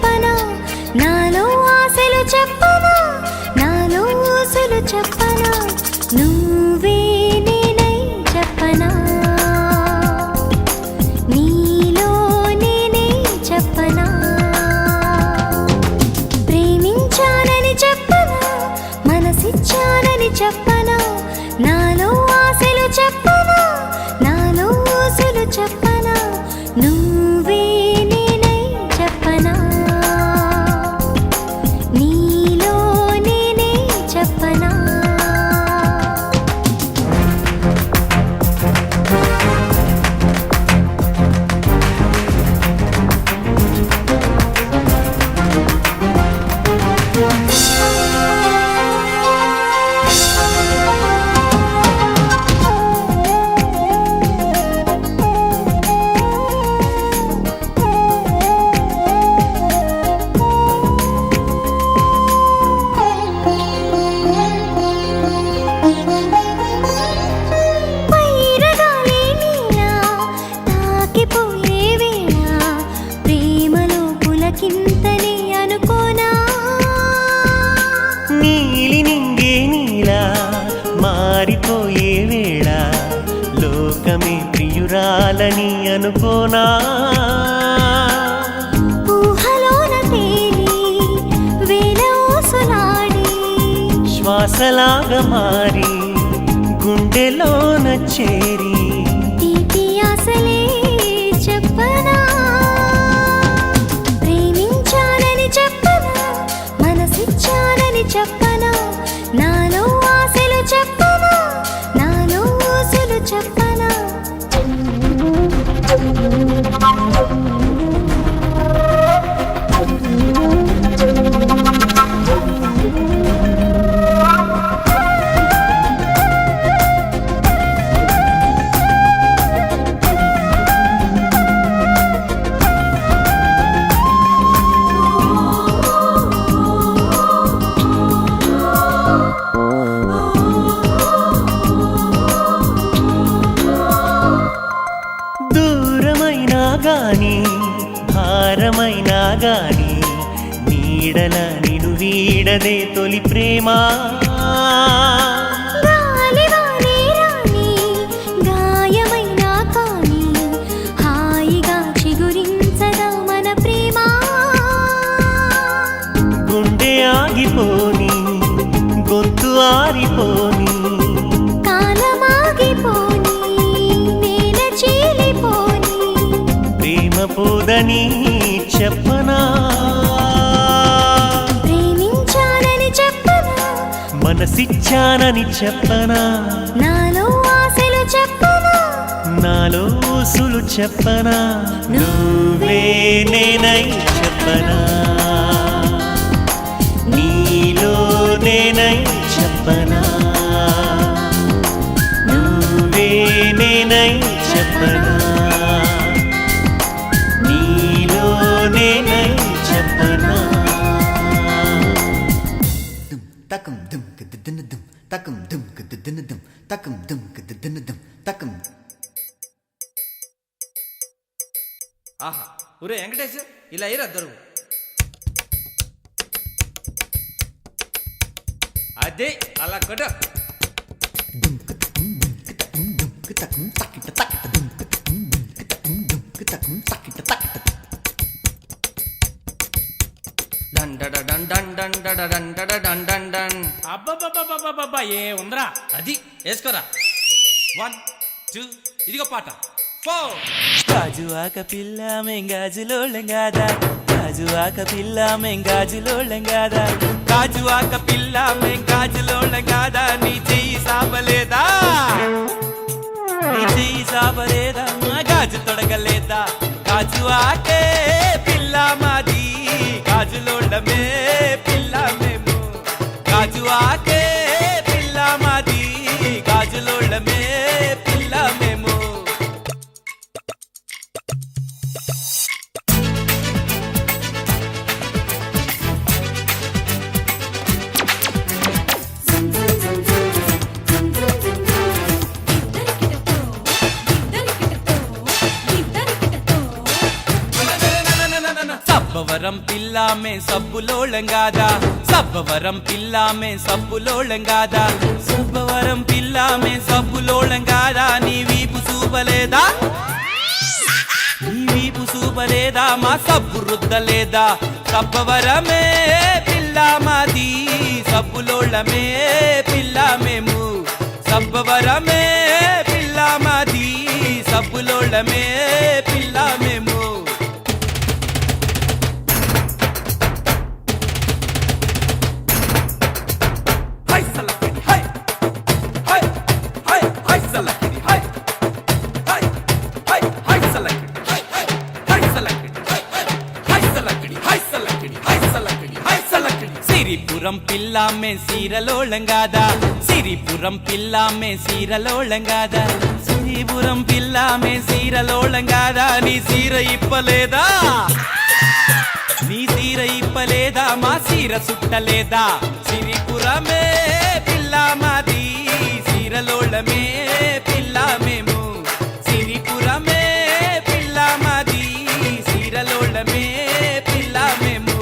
చెప్పనా నాలో ఆశలు చెప్పనా నాలో ఊసులు చెప్పనా నువ్వే నేనై చెప్పనా నీలో నేనే చెప్పనా ప్రేమించానని చెప్పనా మనసిచ్చానని చెప్పనా నాలో ఆశలు చెప్పనా నాలో ఊసులు చెప్పనా నువ్వే నేనై చెప్పనా నీలో నేనే చెప్పనా నీలి నింగే నీలా మారిపోయే వేళ లోకమే ప్రియురాలని అనుకోనా ఊహలోన తేలి వేల ఊసులాడి శ్వాసలాగా మారి గుండెలోన చేరి తీపి ఆశలే చెప్పనా ప్రేమించానని చెప్పనా మనసిచ్చానని చెప్పనా నాలో ఆశలు చెప్పనా నాలో ఊసులు చెప్పనా దూరమైనా గాని భారమైనా గాని నీడల నిను వీడదే తొలి ప్రేమ గాలివానే రాని గాయమైనా కాని హాయిగా చిగురించదా మన ప్రేమ గుండె ఆగిపోని గొంతు ఆరిపోని కాలమాగిపోని నేల చీలిపోని ప్రేమ పోదని చెప్పనా ప్రేమించానని చెప్పనా మనసిచ్చానని చెప్పనా నాలో ఆశలు చెప్పనా నాలో ఊసులు చెప్పనా నువ్వే నేనై చెప్పనా నీలో నేనై చెప్పనా నువ్వే నేనై చెప్పనా నీలో నేనై చెప్పనా takam dum kidinadum takam dum kidinadum takam dum kidinadum takam ఆహా ఒరే వెంకటేష్ ఇలా అయ్యారు దొరుకు అదే అలా కొట్ట dum kitakum dum kitakum takita takita dum kitakum takita takita డండ డండ డండ డండ డండ డండ అబ్బబ్బబ్బబ్బబ్బబ్బా ఏ ఉందరా అది వేసుకోరా 1 2 ఇదిగో పాట 4 గాజు ఆక పిల్ల మెంగాజులోళ్ళం కాదా గాజు ఆక పిల్ల మెంగాజులోళ్ళం కాదా గాజు ఆక పిల్ల మెంగాజులోళ్ళం కాదా నీ చెయ్యి సాపలేదా నీ చెయ్యి సాపలేదా మా గాజు తొడగలేదా గాజు ఆకే పిల్ల మాది గాజులోళ్ళమే పిల్ల మేము గాజు ఆకే పిల్ల మాది గాజులోళ్ళమే పిల్ల మేము సబ్బవరం పిల్లామే సబ్బులోళంగాదా సబ్బవరం పిల్లామే సబ్బులోళంగాదా సబ్బవరం పిల్లామే సబ్బులోళంగాదా నీ వీపు చూపలేదా నీ వీపు చూపలేదా మా సబ్బు రుద్దలేదా సబ్బవరమే పిల్లామాది సబ్బులోళమే పిల్లామేము సబ్బవరమే పిల్లామాది సబ్బులోళమే పిల్లామేము సిరిపురం పిల్లామే సీరలోళంగాదా సిరిపురం పిల్లామే సీరలోళంగాదా సిరిపురం పిల్లామే సీరలోళంగాదా నీ సీర ఇప్పలేదా నీ సీర ఇప్పలేదా మా సీర సుట్టలేదా సిరిపురమే పిల్లామాది సీరలోళమే పిల్లామేము సిరిపురమే పిల్లామాది సీరలోళమే పిల్లామేము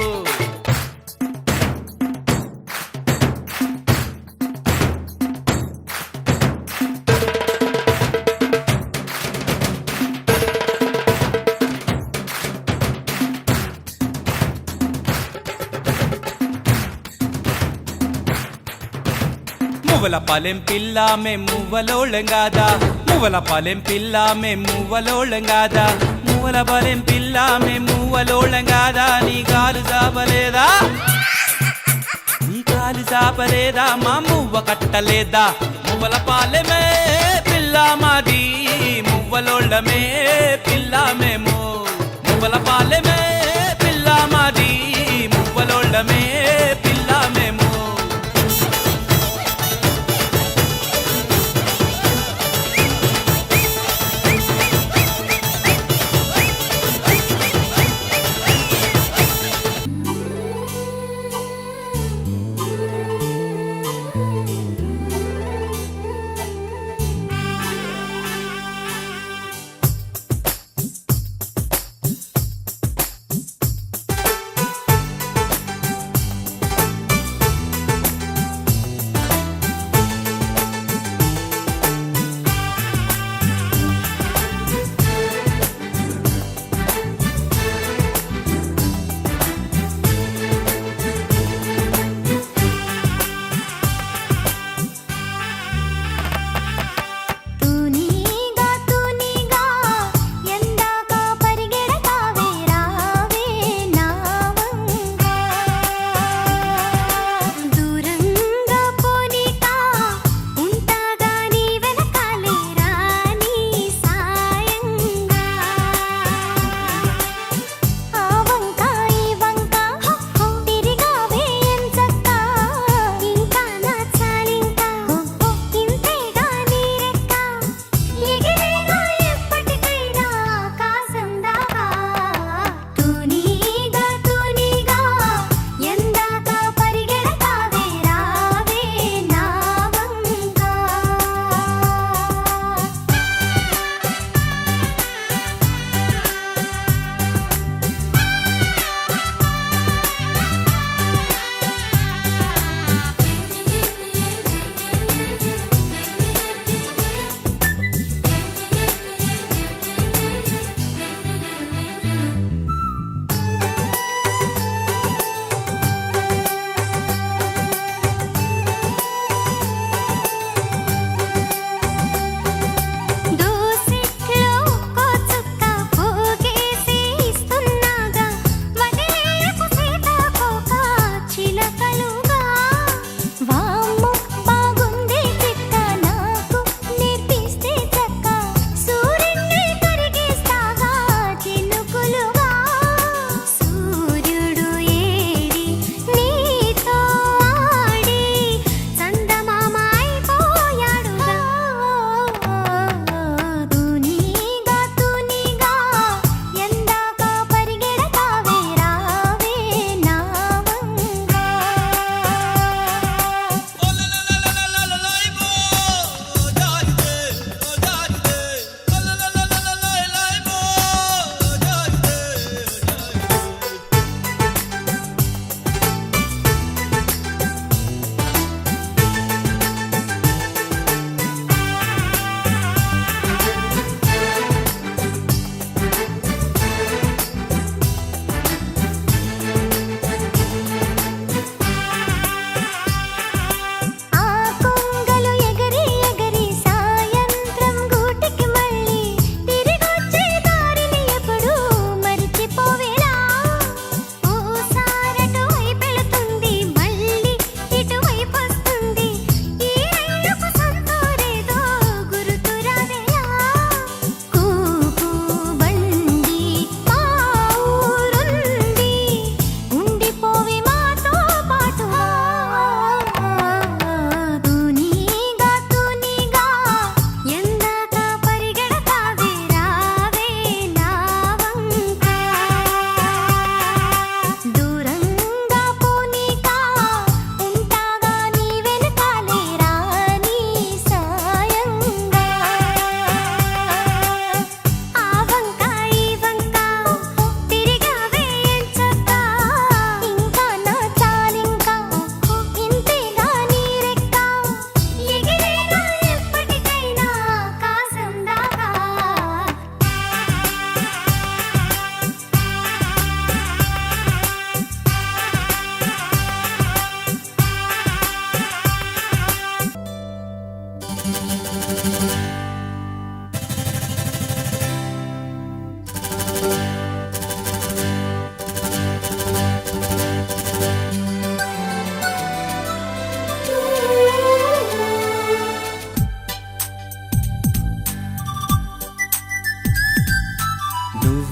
మువ్వల పాలెం పిల్లామే మువ్వలోళంగాదా మువ్వల పాలెం పిల్లామే మువ్వలోళంగాదా మువ్వల పాలెం పిల్లామే మువ్వలోళంగాదా నీ కాలు చాపలేదా నీ కాలు చాపలేదా మా మువ్వ కట్టలేదా మువ్వల పాలెమే పిల్లామాది మువ్వలోళమే పిల్లామేము మువ్వల పాలెమే పిల్లామాది మువ్వలోళమే పిల్లామేము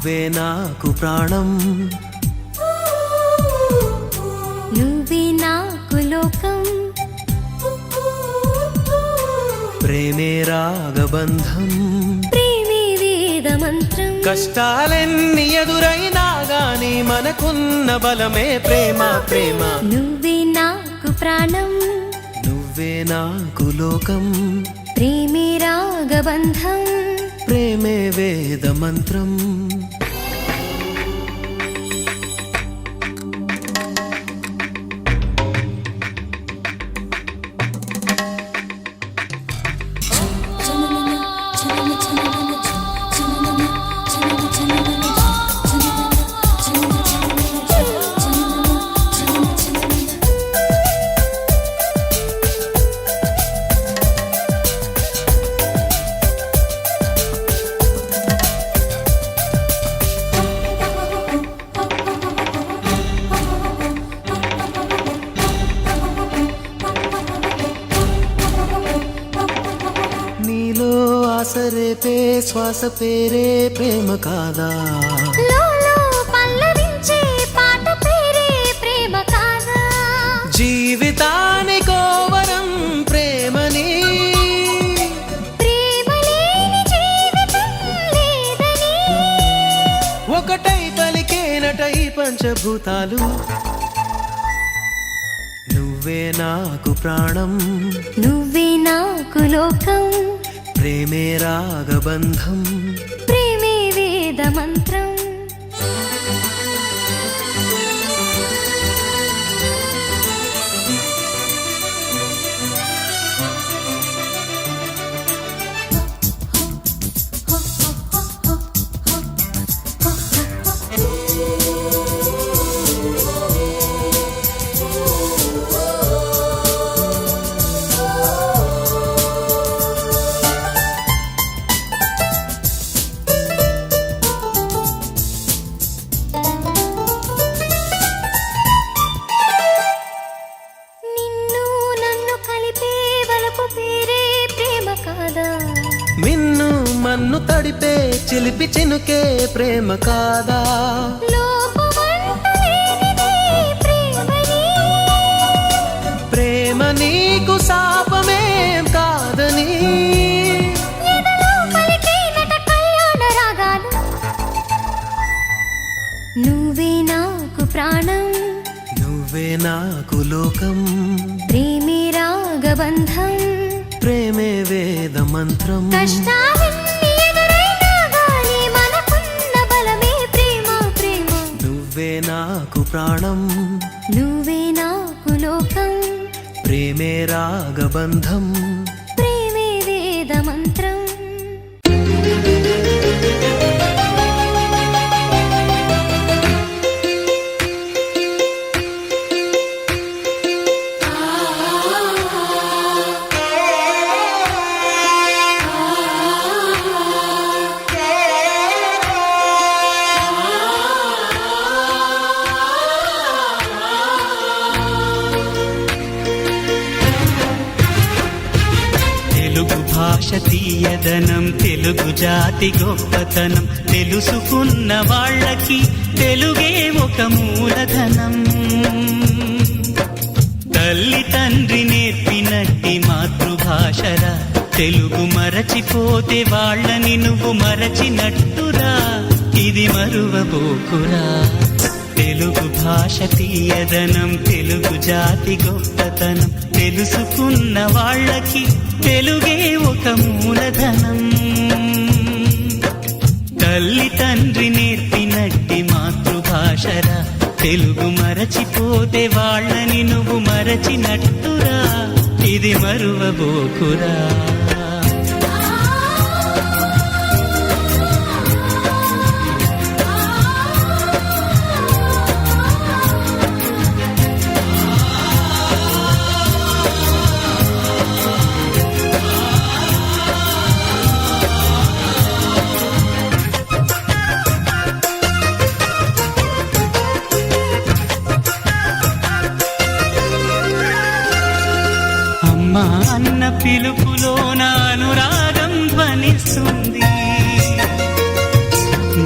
నువ్వే నాకు ప్రాణం నువ్వే నాకు లోకం ప్రేమే రాగబంధం ప్రేమే వేద మంత్రం కష్టాలెన్ని ఎదురైనా గాని మనకున్న బలమే ప్రేమ ప్రేమ నువ్వే నాకు ప్రాణం నువ్వే నాకు లోకం ప్రేమే రాగబంధం ప్రేమే వేద మంత్రం నీలో ఆసరేపే శ్వాస పేరే ప్రేమ కాదా లోలో పల్లవించే పాట పేరే ప్రేమ కాదా జీవితానికో వరం ప్రేమని ప్రేమ లేని జీవితం లేదని ఒకటై పలికేనటై పంచభూతాలు నువ్వే నాకు ప్రాణం నువ్వే నాకు లోకం ప్రేమే రాగబంధం ప్రేమే వేద మంత్రం నిన్ను నన్ను కలిపే వలపు పేరే ప్రేమ కాదా మిన్ను మన్ను తడిపే చిలిపి చినుకే ప్రేమ కాదా లోపమంటూ లేనిదే ప్రేమని ప్రేమ నీకు శాపమేం కాదని ఎదలో పలికేనట కళ్యాణ రాగాలు నువ్వే నాకు ప్రాణం నువ్వే నాకు లోకం ప్రేమే రాగబంధం ప్రేమే వేద మంత్రం కష్టాలన్నీ ఎదురైనా గాని మనకున్న బలమే ప్రేమ ప్రేమ నువ్వే నాకు ప్రాణం నువ్వే నాకు లోకం ప్రేమే రాగబంధం ప్రేమే వేద మంత్రం తెలుగు భాష తీయదనం తెలుగు జాతి గొప్పతనం తెలుసుకున్న వాళ్ళకి తెలుగే ఒక మూలధనం తల్లి తండ్రి నేర్పినట్టి మాతృభాషరా తెలుగు మరచిపోతే వాళ్ళని నువ్వు మరచినట్టురా ఇది మరువబోకురా తెలుగు భాష తీయదనం తెలుగు జాతి గొప్పతనం తెలుసుకున్న వాళ్ళకి తెలుగే ఒక మూలధనం తల్లి తండ్రి నేర్పినట్టి మాతృభాషరా తెలుగు మరచిపోతే వాళ్ళని నువ్వు మరచినట్టురా ఇది మరువబోకురా అమ్మా అన్న పిలుపులో నా అనురాగం ధ్వనిస్తుంది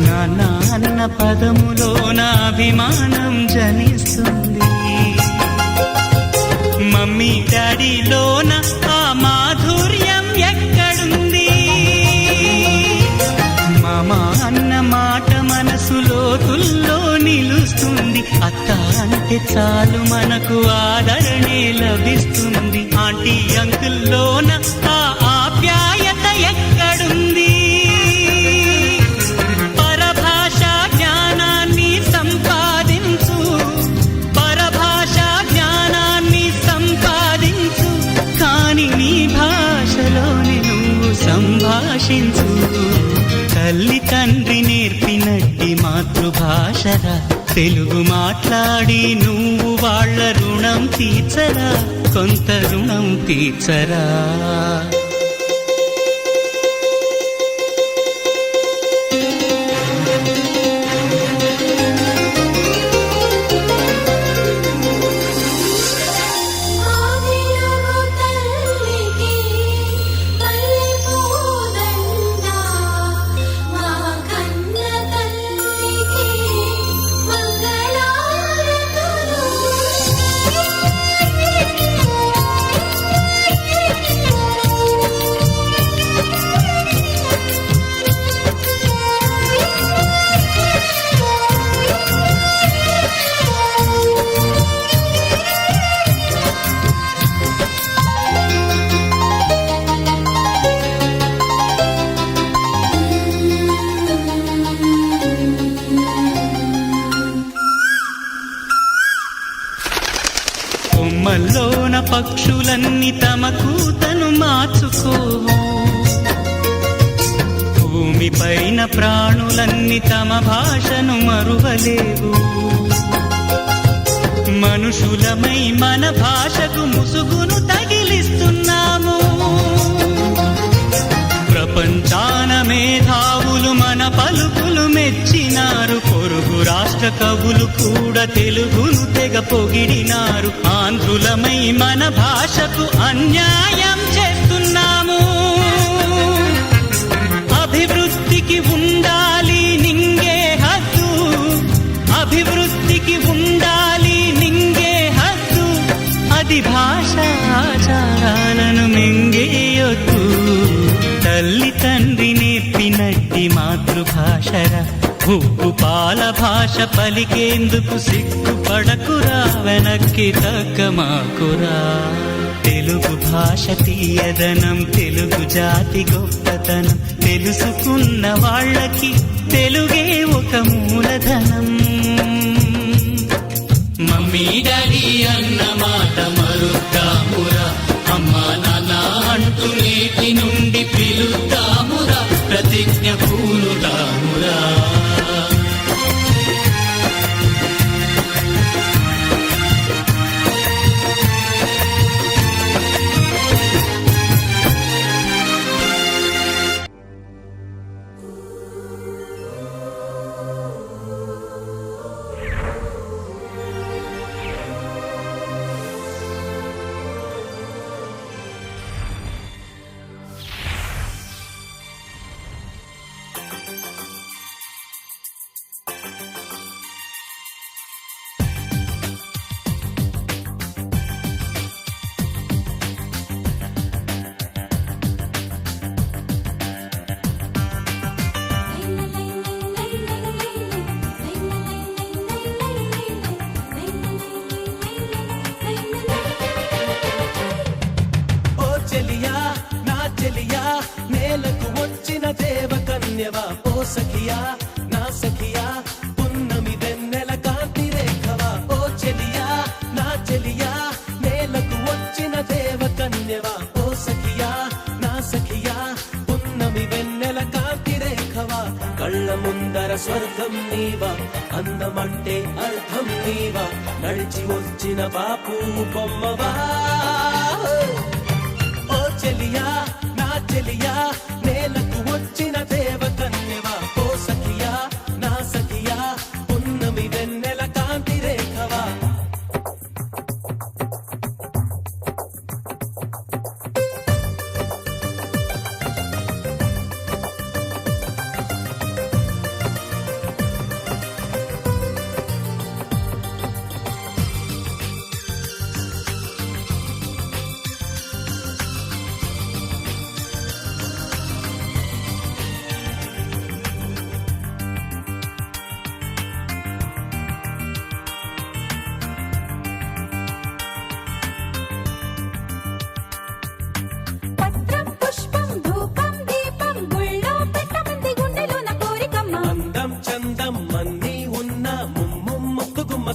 నాన్న పదములోన అభిమానం జనిస్తుంది. మమ్మీ డాడీలోన ఆ మాధుర్యం ఎక్కడుంది? మామా అన్న మాట మనసులో తుల్లో నిలుస్తుంది. అత్త అంటే చాలు మనకు ఆదరణే లభిస్తుంది. ఆంటీ అంకుల్లోన ఆ ఆప్యాయత ఎక్కడుంది? పరభాషా జ్ఞానాన్ని సంపాదించు, పరభాషా జ్ఞానాన్ని సంపాదించు, కాని నీ భాషలోని నువ్వు సంభాషించు. తల్లి తండ్రి నేర్పినట్టి మాతృభాషరా, తెలుగు మాట్లాడి నువ్వు వాళ్ళ రుణం తీర్చరా, కొంత రుణం తీర్చరా. ఆదిలవు తల్లికి మల్లెపూదండ, మా కన్న తల్లికి మంగళారతులు. కొమ్మల్లోన పక్షులన్నీ తమ కూతను మార్చుకోవు, భూమిపైన ప్రాణులన్నీ తమ భాషను మరువలేవు. మనుషులమై మన భాషకు ముసుగును తగిలిస్తున్నాము. ప్రపంచాన మేధావులు మన పలుకులు మెచ్చినారు. పొరుగు రాష్ట్ర కవులు కూడా తెలుగును తెగ పొగిడినారు. ఆంధ్రులమై మన భాషకు అన్యాయం చేస్తున్నాము. అభివృద్ధికి ఉండాలి నింగే హద్దు, అభివృద్ధికి ఉండాలి నింగే హద్దు. అది భాష ఆచారాలను మింగేయొద్దు. తల్లి తండ్రి నేర్పినట్టి మాతృభాషరా, ఉప్పు పాల భాష పలికేందుకు సిగ్గుపడకురా, వెనక్కి తగ్గమాకురా. తెలుగు భాష తీయదనం, తెలుగు జాతి గొప్పతనం, తెలుసుకున్న వాళ్ళకి తెలుగే ఒక మూలధనం. మమ్మీ డాడీ అన్న మాట మరుద్దామురా, అమ్మా నాన్న అంటూ నేటి నుండి పిలుద్దామురా, ప్రతిజ్ఞ పూనుదామురా. నేలకు వచ్చిన దేవకన్యవా, ఓ సఖియా నా సఖియా, పున్నమి వెన్నెల కాంతి రేఖవా. ఓ చెలియా నా చెలియా, నేలకు వచ్చిన దేవకన్యవా, ఓ సఖియా నా సఖియా, పున్నమి వెన్నెల కాంతి రేఖవా. కళ్ళ ముందర స్వర్గం నీవా, అందమంటే అర్థం నీవా, నడిచి వచ్చిన బాపు బొమ్మవా. ఓ చెలియా నా చెలియా, నేలకు వచ్చిన దేవకన్యవా, ఓ సఖియా నా సఖియా, పున్నమి వెన్నెల కాంతి రేఖవా.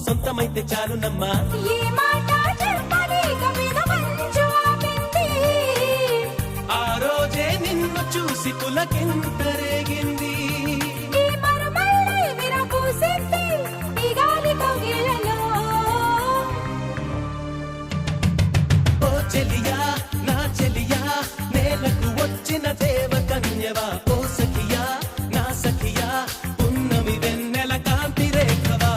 సొంతమైతే చాలునమ్మా. ఏ మాట చెప్పలేక వినవంచు ఆపింది. ఆ రోజే నిన్ను చూసి పులకింతరేగింది. ఈ మరుమల్లై విరబూసింది ఈ గాలి కోగిలలో. ఓ చెలియా నా చెలియా నేలకు వచ్చిన దేవకన్యవా. ఓ సఖియా నా సఖియా పున్నమి వెన్నెల కాంతి రేఖవా.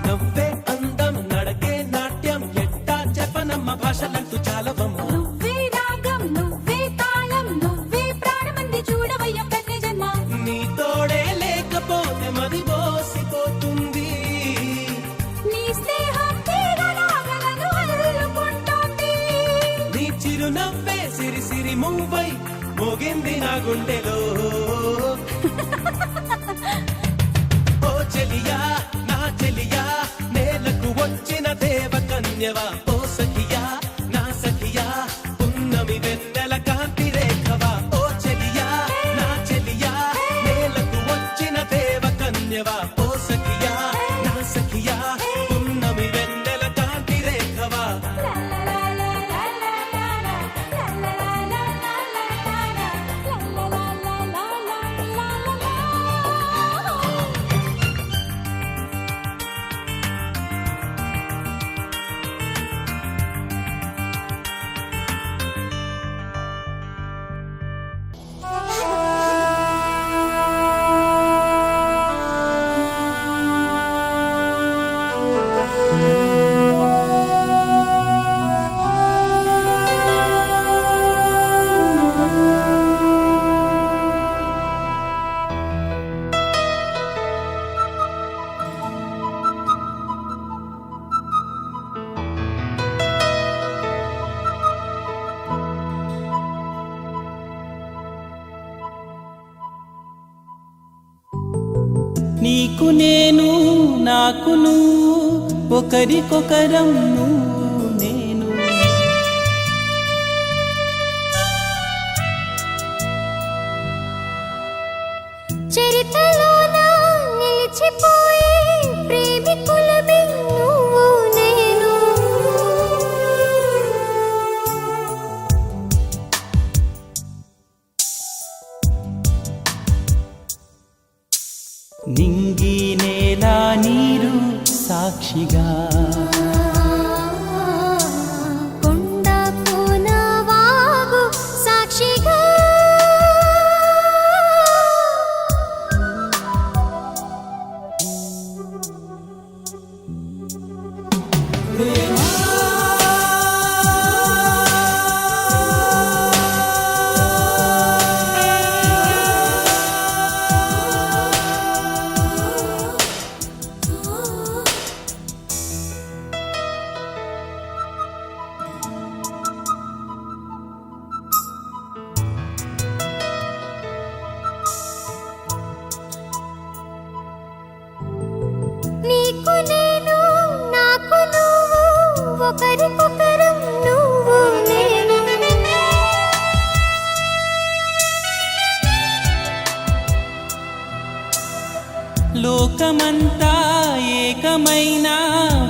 నవ్వే అందం నడకే నాట్యం ఎట్టా చెప్పనమ్మ భాషలంటూ చాలవమ్మ. నువ్వే రాగం నువ్వే తాళం నువ్వే ప్రాణమంది చూడవయ్య కన్య జన్మ. నీ తోడే లేకపోతే మది బోసిపోతుంది. నీ స్నేహం తీగలాగలను అల్లుకుంటోంది. నీ చిరునవ్వే సిరి సిరి మువ్వై మోగింది నా గుండెలో. ఓ చెలియా నా చెలియా నేలకు వచ్చిన దేవకన్యవా. ఓ సఖియా నా సఖియా పున్నమి వెన్నెల కాంతి రేఖవా. ఓ చెలియా నా చెలియా నేలకు వచ్చిన దేవకన్యవా. ఓ సఖియా నా సఖియా పున్నమి వెన్నెల కాంతి రేఖవా. నీకు నేను నాకు నువ్వు ఒకరికొకరం నువ్వు నేను. చరితలోన నిలిచిపోయే ప్రేమికులమే నువ్వు నేను. నింగి నేల నీరు సాక్షిగా కొండ కోన వాగు సాక్షిగా. నీకు నేను నాకు నువ్వు ఒకరికొకరం నువ్వు నేను. లోకమంతా ఏకమైన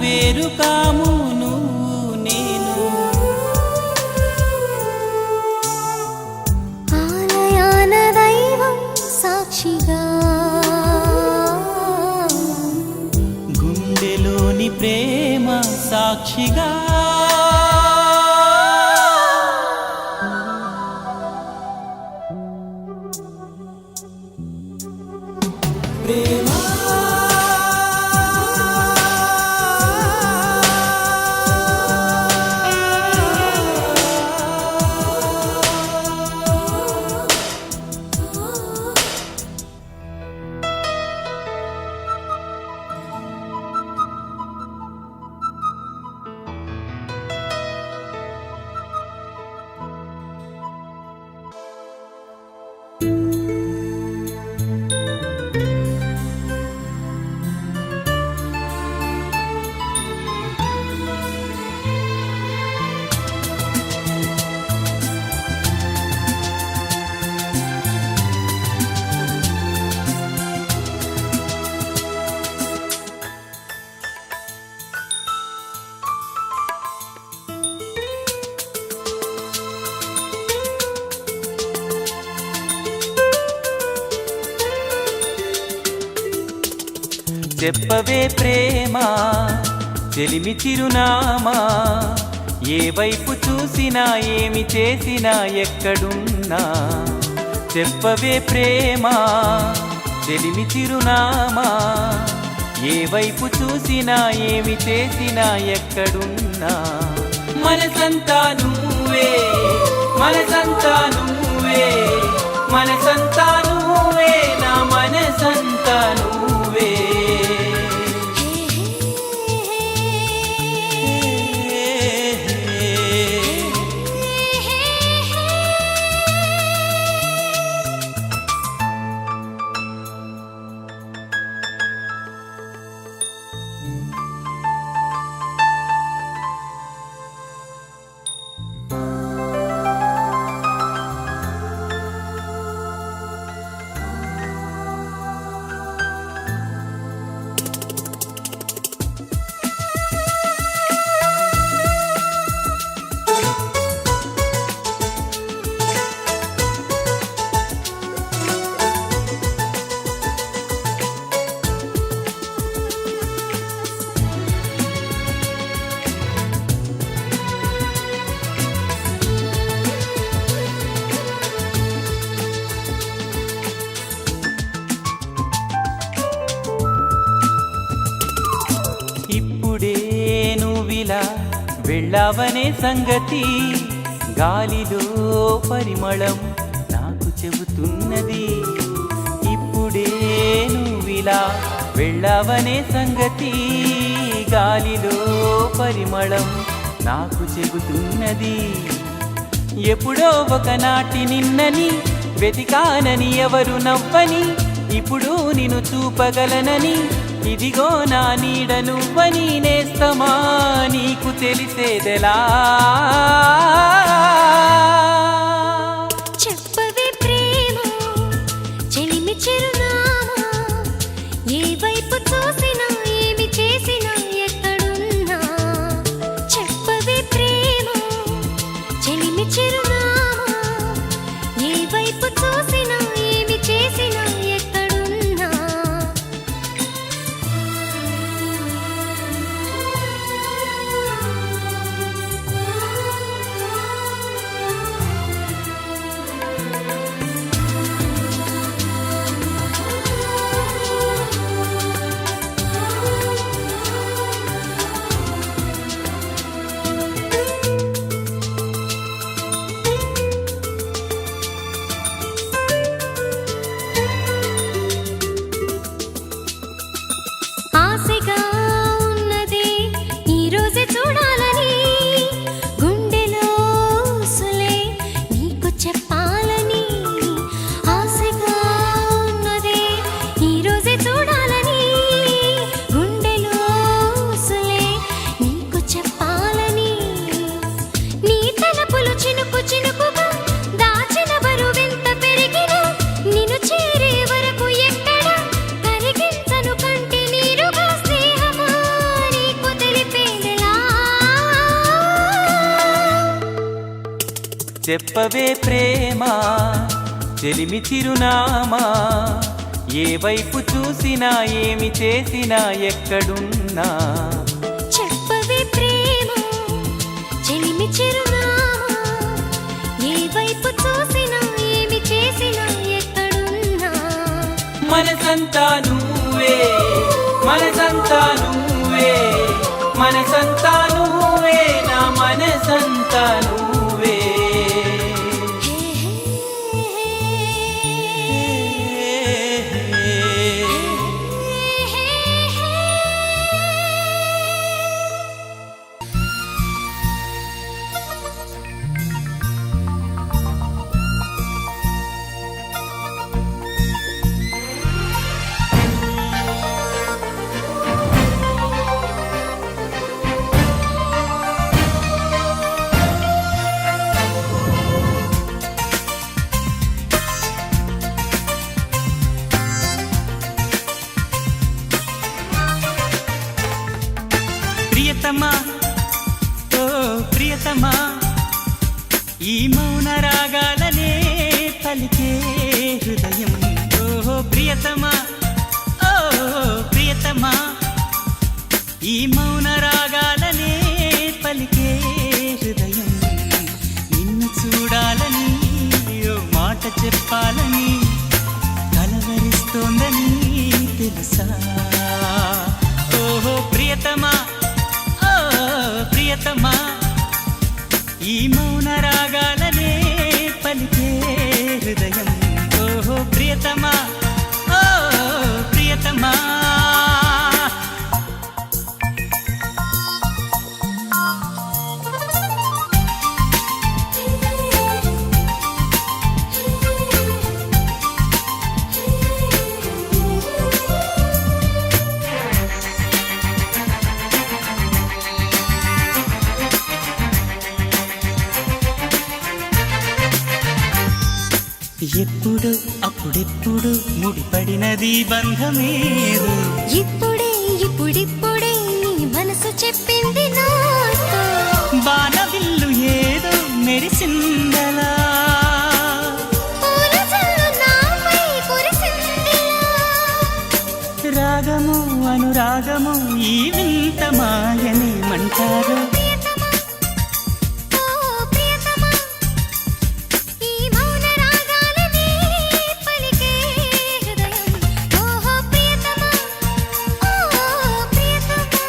వేరు కాము నువ్వు నేను. ఆలయాన దైవం సాక్షిగా గుండెలోని ప్రేమ సాక్షిగా. చెప్పవే ప్రేమ చెలిమి చిరునామా, ఏ వైపు చూసినా ఏమి చేసినా ఎక్కడున్నా. చెప్పవే ప్రేమ చెలిమి చిరునామా, ఏ వైపు చూసినా ఏమి చేసినా ఎక్కడున్నా. మనసంతా నువ్వే, మనసంతా నువ్వే, మనసంతా నువ్వే, నా మనసంతా నువ్వే. ఇప్పుడే నువ్విలా వెళ్ళావనే సంగతి గాలిలో పరిమళం నాకు చెబుతున్నది. ఇప్పుడే నువ్విలా వెళ్ళావనే సంగతి గాలిలో పరిమళం నాకు చెబుతున్నది. ఎప్పుడో ఒకనాటి నిన్నని వెతికానని ఎవరు నవ్వని, ఇప్పుడు నిన్ను చూపగలనని ఇదిగో నా నీడ నువ్వని నేస్తమా నీకు తెలిసేదెలా. చెప్పవే ప్రేమ చెలిమి చిరునామా, ఏ వైపు చూసినా ఏమి చేసినా ఎక్కడున్నా. చెప్పవే ప్రేమ చెలిమి చిరునామా, ఏ వైపు చూసినా ఏమి చేసినా ఎక్కడున్నా. ఆశగా ఉన్నది ఈ రోజే చూడాలని, గుండెలో సులే నీకు చెప్పాలని. ఆశగా ఉన్నది ఈ రోజే చూడాలని, గుండెలో సులే నీకు చెప్పాలని. నీ తలపులు చినుకు చినుకుగా దాచిన బరువెంత పెరిగినా, నిన్ను చేరే వరకు ఎక్కడ కరిగించను కంటి నీరుగా. స్నేహమా నీకు తెలిపేదెలా. చెప్పవే ప్రేమ చెలిమి చిరునామా, ఏ వైపు చూసినా ఏమి చేసినా ఎక్కడున్నా. చెప్పవే ప్రేమ చెలిమి చిరునామా, ఏ వైపు చూసినా ఏమి చేసినా ఎక్కడున్నా. మనసంతా నువ్వే, మనసంతా నువ్వే, మనసంతా నువ్వే, నా మనసంతా నువ్వే. ప్రియతమా ఓ ప్రియతమా, ఈ మౌన రాగాలనే పలికే హృదయం. ఓ ప్రియతమా, ఓ ప్రియతమా, ఎప్పుడు అప్పుడెప్పుడు ముడిపడినది బంధమేదు. ఇప్పుడిప్పుడే నీ మనసు చెప్పింది నాతో. బాణవిల్లు ఏదో మెరిసిందలా, పూల జల్లు నాపై కురిసిందిలా. రాగము అనురాగము ఈ వింత మాయనేమంటారు. ప్రియతమా, ఓ ప్రియతమా, ఈ మౌన రాగాలనే పలికే హృదయం. ఓహో ప్రియతమా, ఓ ప్రియతమా.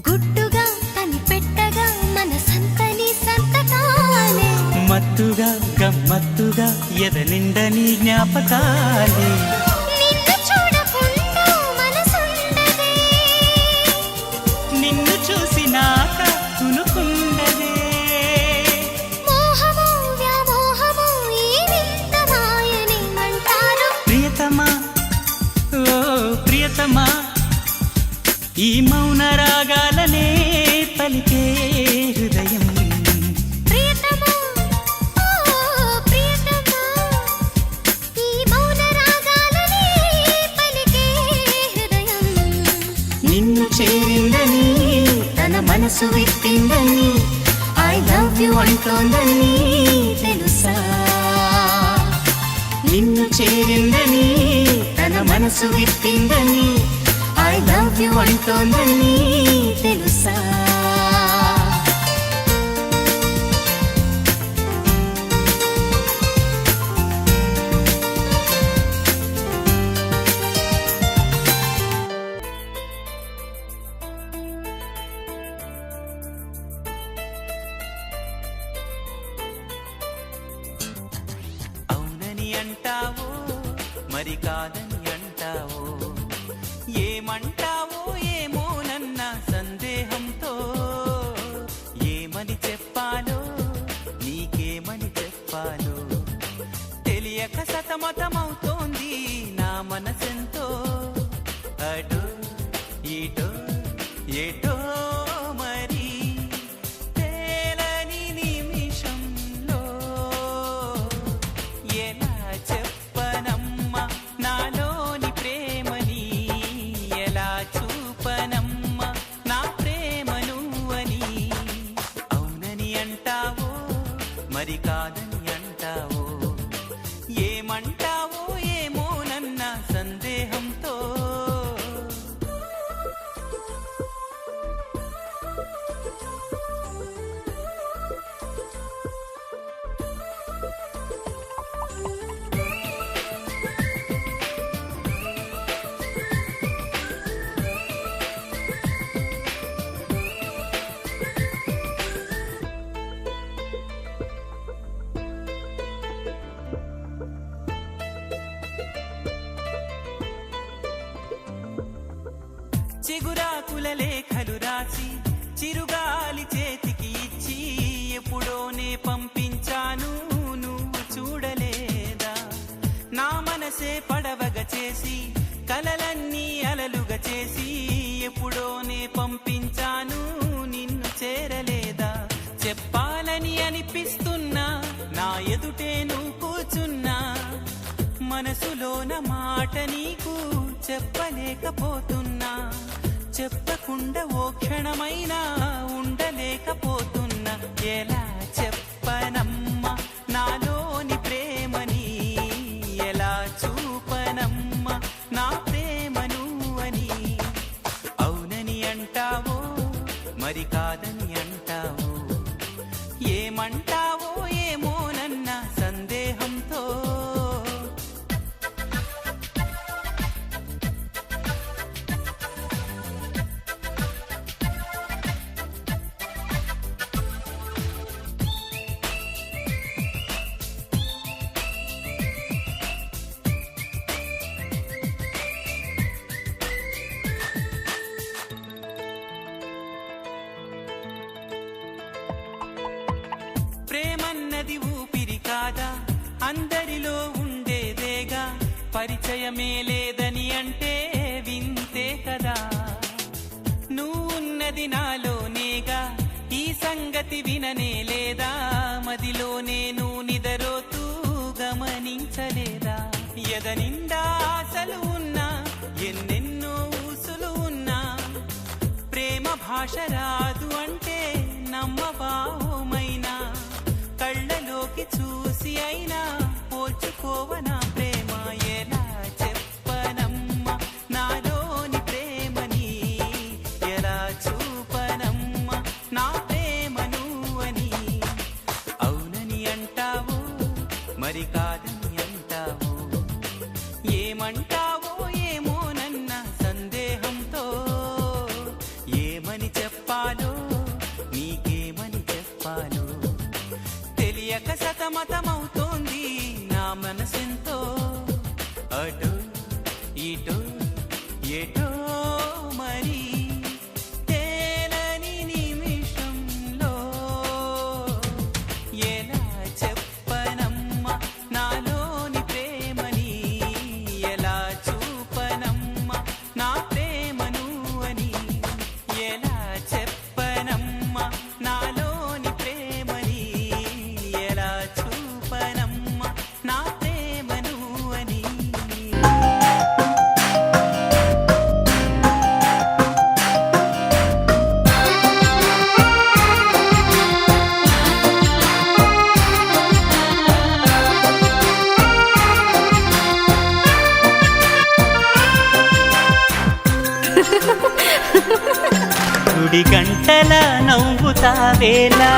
గుట్టుగా కనిపెట్టగా మనసంతని సంతకాలే. మత్తుగా గమ్మత్తుగా ఎదనిండని జ్ఞాపకాలే. నిన్ను చూడకుండా మనసుండదే. నిన్ను చూసినాక కునుకుండదే. మోహము వ్యామోహము ఈ వింత మాయనేమంటారు. ప్రియతమా, ఓ ప్రియతమా, ఈ మౌన రాగాలనే పలికే హృదయం. ప్రియతమా, ఓ ప్రియతమా, ఈ మౌన రాగాలనే పలికే హృదయం. నిన్ను చేరిందని తన మనసు విప్పిందని ఐ లవ్ యు అంటోందని తెలుసా. నిన్ను చేరిందని తన మనసు విప్పిందని ఐ లవ్ యు అంటోందని తెలుసా. అవునని అంటావో మరి కాదని అంటావో, ఏమంటావో ఏమోనన్న సందేహంతో ఏమని చెప్పాలో నీకేమని చెప్పాలో తెలియక సతమతమవుతోంది నా మనసెంతో. అటో ఇటో ఎటో మరి తేలని నిమిషంలో ఎలా చెప్పనమ్మా నాలోని ప్రేమని, ఎలా చూపనమ్మా నా ప్రేమను అని. అవునని అంటావో మరి కాదని అంటావో, ఏమంటావో ఏమోనన్న సందేహంతో. చిగురాకుల లేఖలు రాసి చిరుగాలి చేతికి ఇచ్చి ఎప్పుడోనే పంపించాను నువ్వు చూడలేదా. నా మనసే పడవగా చేసి కలలన్నీ అలలుగా చేసి ఎప్పుడోనే పంపించాను నిన్ను చేరలేదా. చెప్పాలని అనిపిస్తున్నా నా ఎదుటే నువ్వు కూర్చున్నా, మనసులోన మాట నీకు చెప్పలేకపోతున్నా. చెప్పకుండా ఓ క్షణమైనా ఉండలేకపోతున్నా. ఎలా చెప్పనమ్మా నాలోని ప్రేమని, ఎలా చూపనమ్మా నా ప్రేమను అని. అవునని అంటావో మరి కాదని అంటావో, ఏమంటావో ఏమోనన్న సందేహంతో. పరిచయమే లేదని అంటే వింతే కదా. నువ్వున్నది నాలోనేగా, ఈ సంగతి విననే లేదా. మదిలో నేను నిదరోతూ గమనించలేదా. ఎదనిండా ఆశలు ఉన్నా, ఎన్నెన్నో ఊసులు ఉన్నా, ప్రేమ భాష రాదు అంటే నమ్మబాహుమైనా. కళ్ళలోకి చూసి అయినా పోల్చుకోవనా ప్రేమ. ఎలా చెప్పనమ్మ నాలోని ప్రేమని, ఎలా చూపనమ్మ నా ప్రేమను అని. అవునని అంటావు మరి కాదని అంటావు, ఏమంటావో ఏమోనన్న సందేహంతో. ఏమని చెప్పాలో నీకేమని చెప్పాలో తెలియక సతమతమవుతోంది నా మనసెంతో. అటో ఇటో ఎటో మరి తేలని నిమిషంలో. ఎలా చెప్పనమ్మ నాలోని ప్రేమని, ఎలా చూపనమ్మ నా ప్రేమను అని. ఎలా చెప్పనమ్మ నాలోని ప్రేమని, ఎలా చూపనమ్మ నా ప్రేమను అని. గుడి గంటల నవ్వుతావేలా,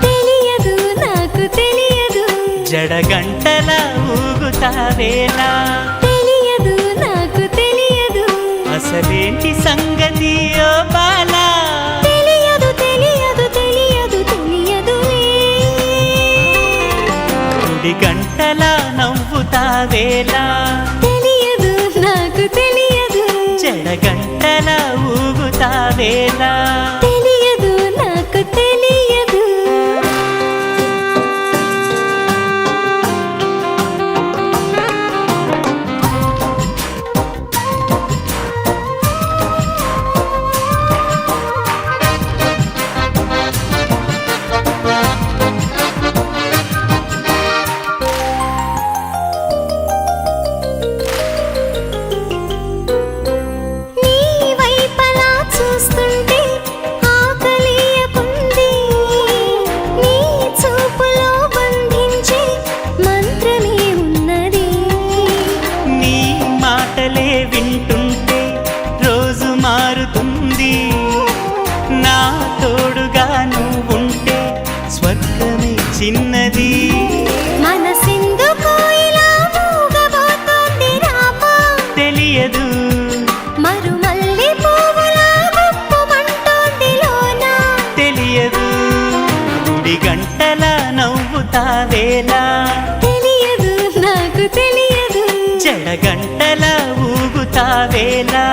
తెలియదు నాకు తెలియదు, జడ గంటల ఊగుతావేలా. తెలియదు నాకు తెలియదు, అసలేంటి సంగతి ఓ బాలా. తెలియదు తెలియదు తెలియదు తెలియదులే. గుడి గంటల నవ్వుతావేలా, తెలియదు నాకు తెలియదు, జడ గంటల ఊగుతావేలా. తెలియదు నాకు తెలియదు. నీ వైపలా చూస్తుంటే ఆకలియకుంది, నీ చూపులో బంధించే మంత్రమే ఉన్నది. నీ మాటలే వింటుంటే రోజు మారుతుంది. నా తోడుగా నువ్వుంటే స్వర్గమే చిన్నది. మనసెందుకు ఇలా మూగబోతోంది రామా, తెలియదు మరుమల్లి పువ్వులా గుప్పుమంటోంది లోనా. తెలియదు. గుడి గంటల నవ్వుతావేలా, తెలియదు నాకు తెలియదు, జడ గంటల ఊగుతావేలా.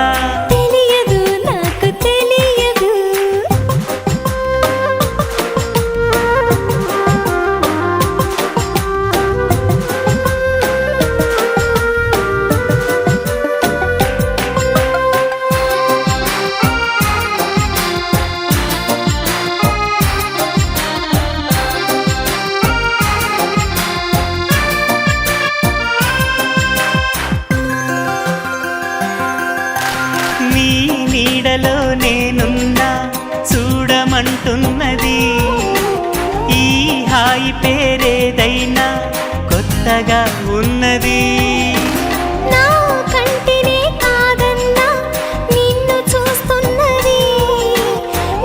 తెలియదు నాకు తెలియదు. నీ నీడలో నేనున్నా చూడమంటున్నది. ఈ హాయి పేరేదైనా కొత్తగా ఉన్నది. నా కంటినే కాదన్నా నిన్ను చూస్తున్నది,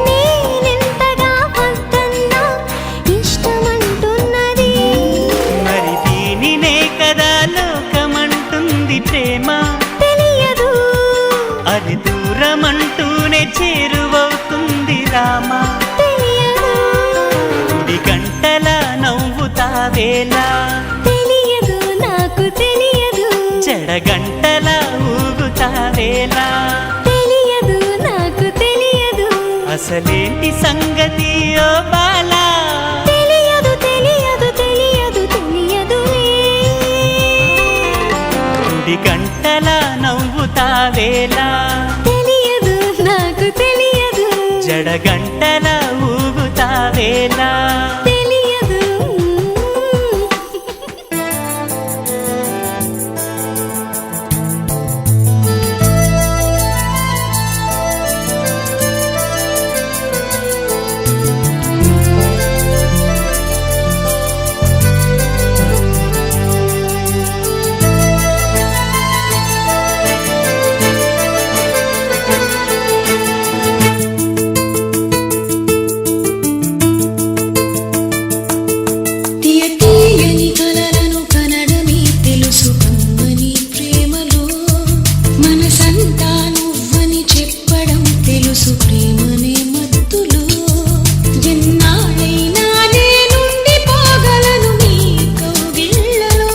నేనెంతగా వద్దన్నా ఇష్టమంటున్నది. మరి దీనినే కదా లోకమంటుంది ప్రేమ. తెలియదు అది దూరమంటూనే చేరువవుతుంది రామా. తెలియదు, గుడి గంటల నవ్వుతావేలా, తెలియదు నాకు తెలియదు, జడ గంటల ఊగుతావేలా. తెలియదు నాకు తెలియదు, అసలేంటి సంగతి ఓ బాలా. తెలియదు తెలియదు తెలియదు తెలియదులే. గుడి గంటలా నవ్వుతావేలా తెలియదు నాకు తెలియదు జడ గంటలా ఊగుతావేలా తెలియదు తీయని కలలను కనడమే తెలుసు కమ్మని ప్రేమలో మనసంతా నువ్వని చెప్పడం తెలుసు ప్రేమనే మత్తులో ఎన్నాళ్ళైనా నేనుండి పోగలను నీ కౌగిళ్ళలో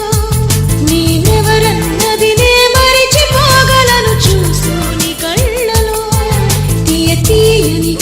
నేనెవరన్నది నే మరిచిపోగలను చూసు నీ కళ్ళలో తీయని